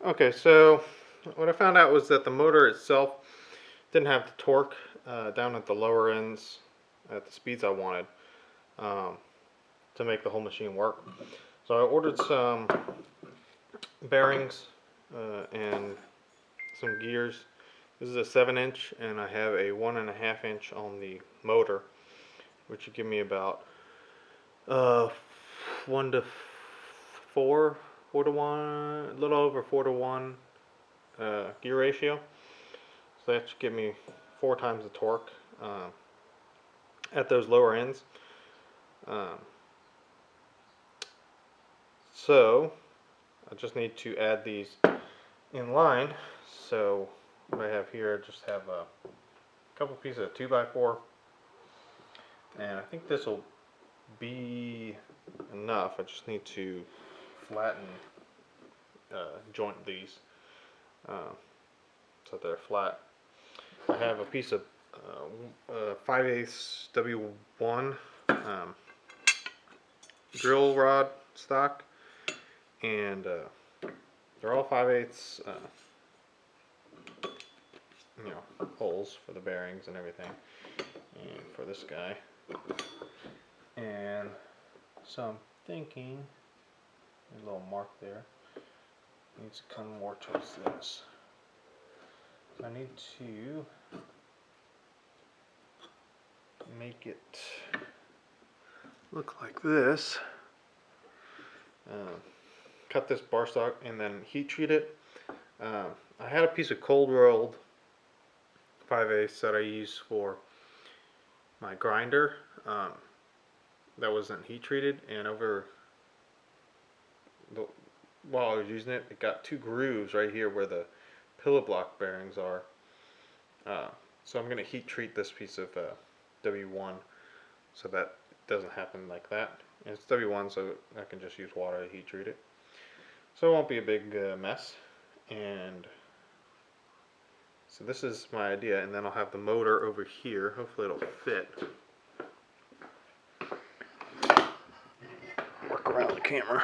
Okay, so what I found out was that the motor itself didn't have the torque down at the lower ends at the speeds I wanted um, to make the whole machine work. So I ordered some bearings and some gears. This is a 7-inch, and I have a 1.5-inch on the motor, which would give me about uh, 1 to 4, 4 to 1, a little over 4 to 1 gear ratio. So that should give me 4 times the torque at those lower ends. Um, so I just need to add these in line. So what I have here, I just have a couple pieces of 2x4, and I think this will be enough. I just need to flatten, joint these so they're flat. I have a piece of 5/8 W1 drill rod stock, and they're all 5/8 holes for the bearings and everything, and for this guy. And so I'm thinking a little mark there needs to come more towards this. So I need to make it look like this. Cut this bar stock and then heat treat it. I had a piece of cold rolled 5/8 that I use for my grinder that wasn't heat treated, and while I was using it, it got 2 grooves right here where the pillow block bearings are. So I'm going to heat treat this piece of W1 so that it doesn't happen like that. And it's W1, so I can just use water to heat treat it. So it won't be a big mess. And so this is my idea, and then I'll have the motor over here. Hopefully it'll fit. Work around the camera.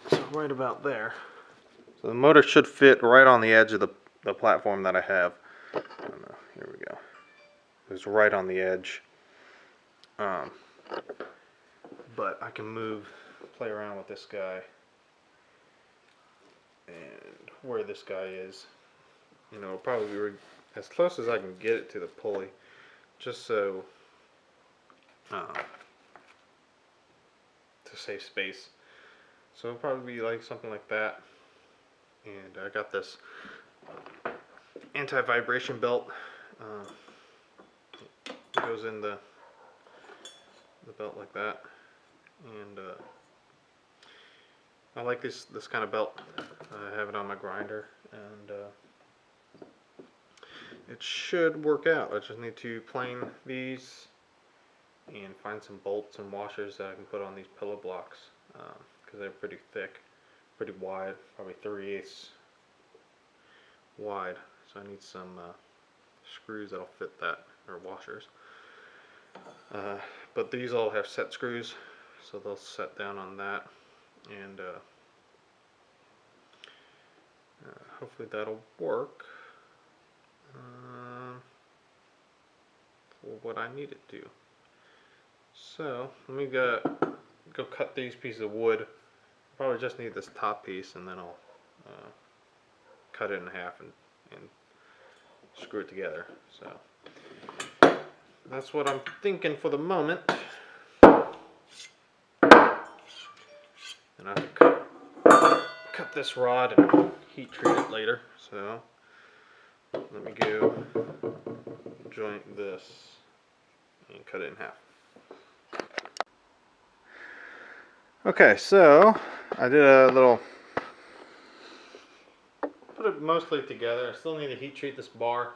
So right about there. So the motor should fit right on the edge of the platform that I have. Here we go. It's right on the edge. But I can play around with this guy and where this guy is. Probably as close as I can get it to the pulley, just so to save space. So it'll probably be like something like that. And I got this anti-vibration belt. It goes in the belt like that, and I like this kind of belt. I have it on my grinder, and it should work out. I just need to plane these and find some bolts and washers that I can put on these pillow blocks, because they're pretty thick, pretty wide, probably 3/8 wide. So I need some screws that'll fit that, or washers. But these all have set screws, so they'll set down on that, and hopefully that'll work for what I need it to. So let me go cut these pieces of wood. Probably just need this top piece, and then I'll cut it in half and screw it together. So that's what I'm thinking for the moment. And I have to cut this rod and heat treat it later. So let me go joint this and cut it in half. Okay, so I did a little, put it mostly together. I still need to heat treat this bar,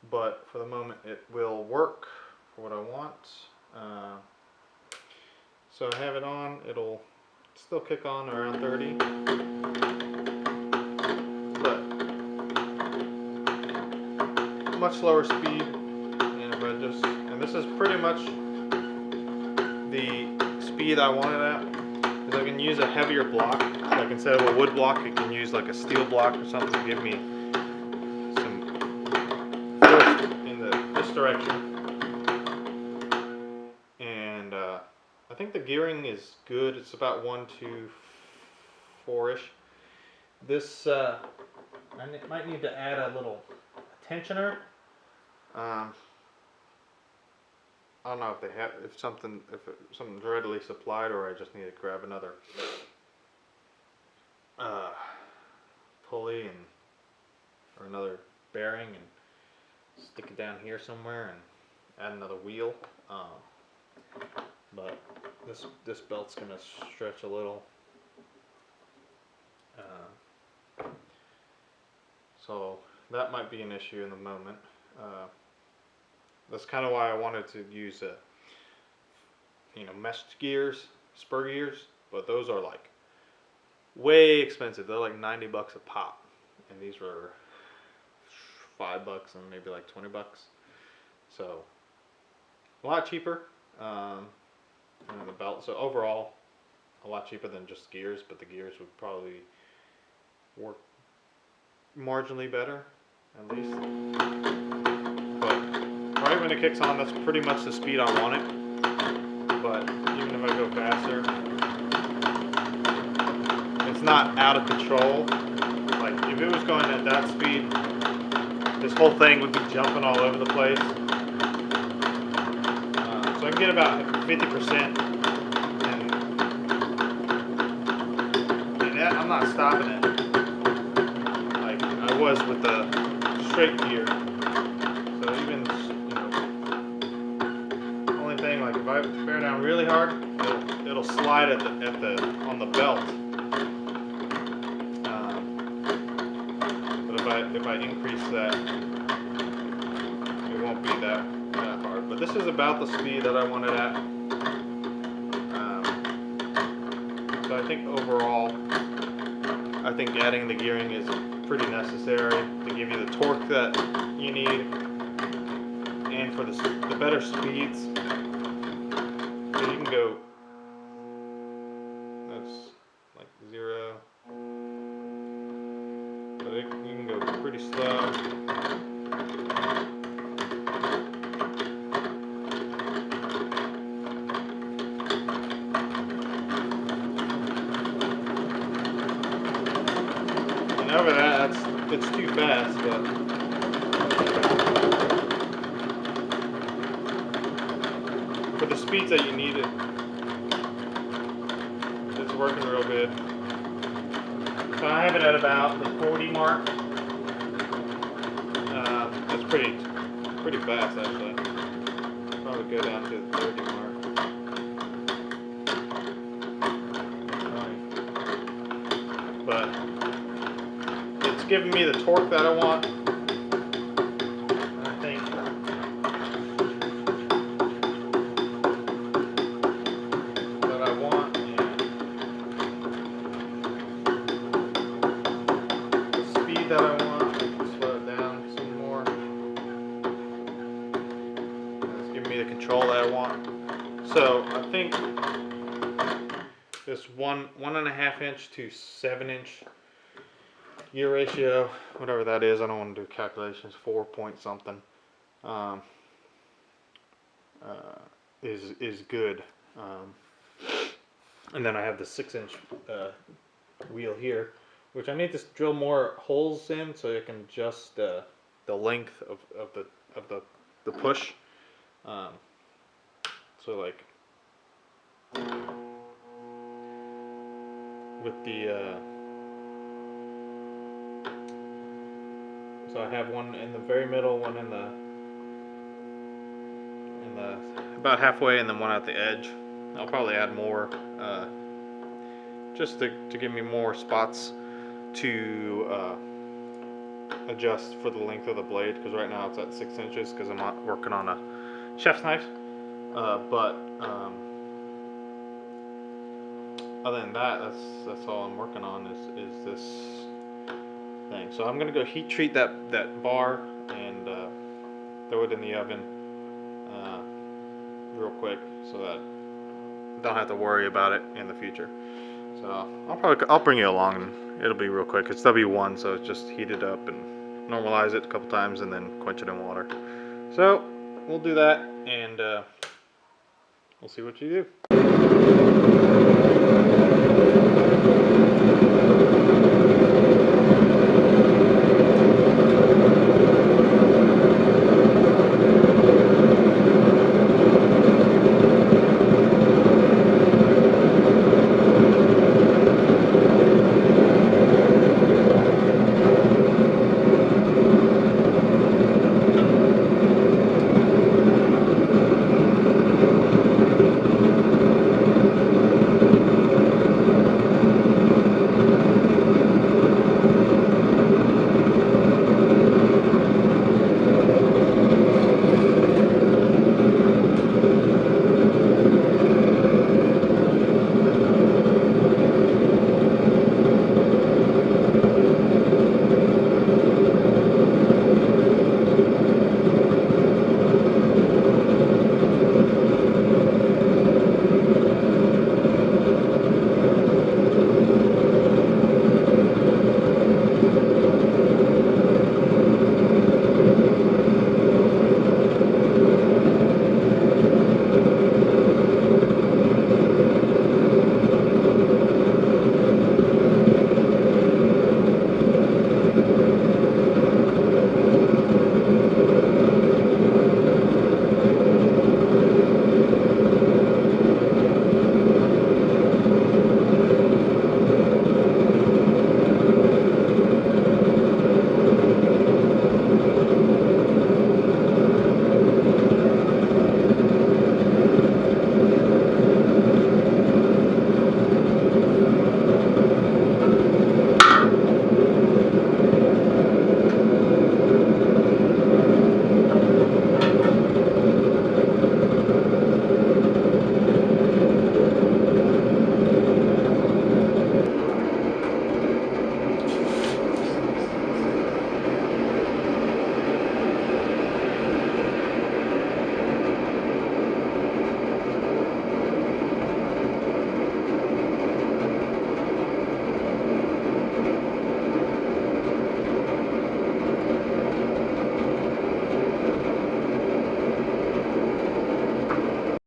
but for the moment it will work for what I want. So I have it on. It'll still kick on around 30, but much slower speed. And this is pretty much the speed I want it at, because I can can use a heavier block, like instead of a wood block, it can use like a steel block or something to give me some force in this direction. And I think the gearing is good. It's about 1 to 4-ish. This I might need to add a little tensioner. I don't know if they have, if something's readily supplied, or I just need to grab another pulley or another bearing and stick it down here somewhere and add another wheel. But this belt's gonna stretch a little. So that might be an issue in the moment. That's kind of why I wanted to use meshed gears, spur gears, but those are like way expensive. They're like $90 a pop, and these were $5 and maybe like $20. So a lot cheaper. And the belt. So overall, a lot cheaper than just gears, but the gears would probably work marginally better, at least. But right when it kicks on, that's pretty much the speed I want it. But even if I go faster, it's not out of control. Like if it was going at that speed, this whole thing would be jumping all over the place. So I can get about 50%, and I'm not stopping it like I was with the straight gear. So even, only thing, like if I bear down really hard, it'll slide on the belt. But if I increase that, it won't be that hard. But this is about the speed that I wanted at. So I think overall, I think adding the gearing is pretty necessary to give you the torque that you need, and for the better speeds. So you can go, that's like 0, but you can go pretty slow. And over that, it's too fast, but for the speeds that you need it's working real good. So I have it at about the 40 mark. That's pretty fast actually. Probably go down to the 30 mark. But it's giving me the torque that I want. I think that I want, and the speed that I want. Slow it down some more. It's giving me the control that I want. So I think this 1.5 inch to 7 inch gear ratio, whatever that is, I don't want to do calculations, 4 point something, is good. And then I have the 6-inch wheel here, which I need to drill more holes in so I can adjust the length of the push. So like with the so I have one in the very middle, one in the about halfway, and then one at the edge. I'll probably add more just to give me more spots to adjust for the length of the blade, because right now it's at 6 inches because I'm not working on a chef's knife. But other than that, that's all I'm working on is this thing. So I'm gonna go heat treat that bar and throw it in the oven real quick so that I don't have to worry about it in the future. So I'll bring you along, and it'll be real quick. It's W1, so it's just heat it up and normalize it a couple times, and then quench it in water. So we'll do that, and we'll see what you do.